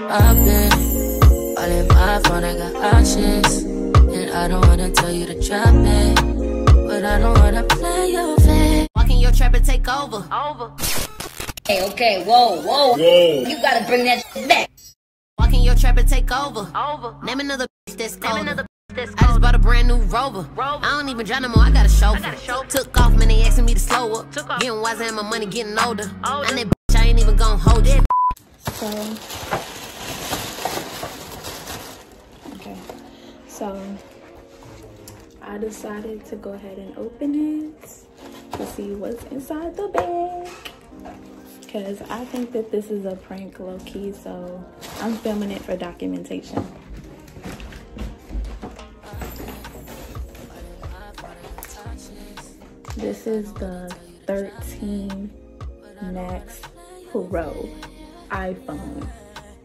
I've been all in my phone, I got options. And I don't wanna tell you to drop it, but I don't wanna play your face. Walk in your trap and take over. Okay, whoa. You gotta bring that back. Walk in your trap and take over. Name another bitch that's colder. I just bought a brand new Rover. I don't even drive no more, I got a chauffeur. Took off, man, they asking me to slow up. Getting wiser and my money getting older. And that bitch, I ain't even gonna hold it. So I decided to go ahead and open it to see what's inside the bag, because I think that this is a prank low-key, so I'm filming it for documentation. This is the 13 Max Pro iPhone,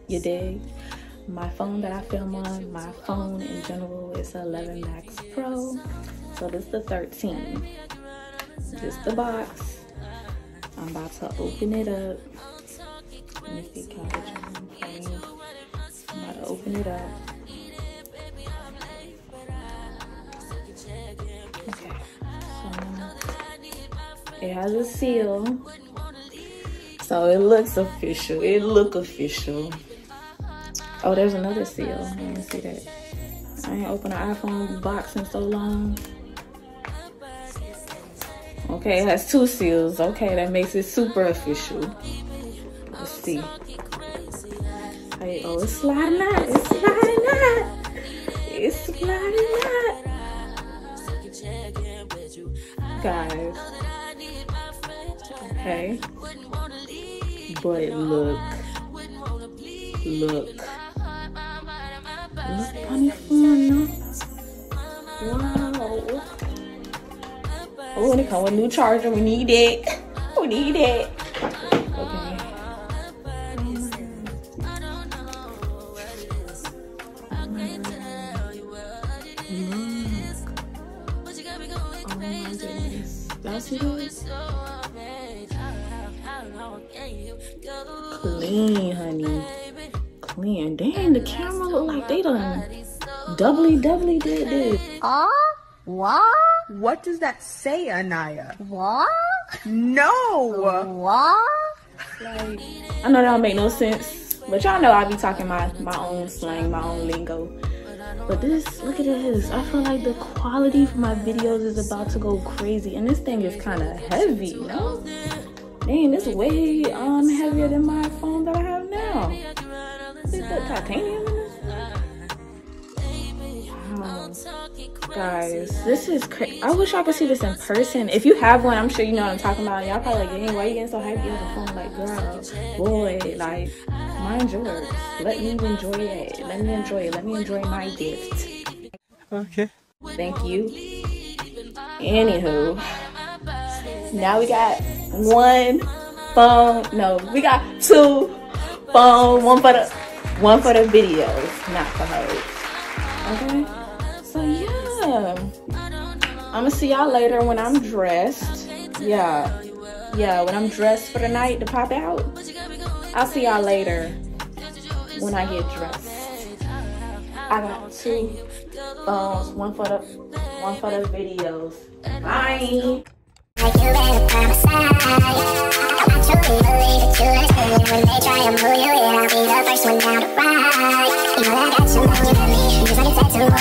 you dig? My phone that I film on, my phone in general, is 11 Max Pro. So this is the 13. Just the box. I'm about to open it up. Let me see, can I get you on frame? I'm about to open it up. Okay, so it has a seal. So it looks official. It look official. Oh, there's another seal. I didn't see that. I ain't opened an iPhone box in so long. Okay, it has 2 seals. Okay, that makes it super official. Let's see. Hey, oh, it's sliding out. It's sliding out. It's sliding out. Guys. Okay. But look. Look funny fun, no? Wow. Oh, and it come with a new charger. We need it. We need it. Okay. Oh my goodness. Y'all see this? Clean, honey. Clean. Dang, the camera look like they done doubly did this. What? What does that say, Anaya? What? No! What? Like, I know that don't make no sense, but y'all know I be talking my own slang, my own lingo. But this, look at this. I feel like the quality for my videos is about to go crazy. And this thing is kind of heavy, you know? Dang, it's way heavier than my phone that I have now. Is that titanium in this? Wow. Guys, this is crazy. I wish I could see this in person. If you have one, I'm sure you know what I'm talking about. Y'all probably like, dang, why you getting so hyped? You have a phone. Like, girl, boy, like, mine's yours. Let me enjoy it. Let me enjoy it. Let me enjoy my gift. Okay. Thank you. Anywho, now we got one phone. No, we got 2 phones. One for the videos, not for hoes. Okay. So yeah, I'm gonna see y'all later when I'm dressed. Yeah, when I'm dressed for the night to pop out. I'll see y'all later when I get dressed. I got 2 phones, one for the videos. Bye. You better by my side. I truly believe that you understand. When they try and pull you in, I'll be the first one down to ride. You know I got you, man, you got me. Just like a tattoo on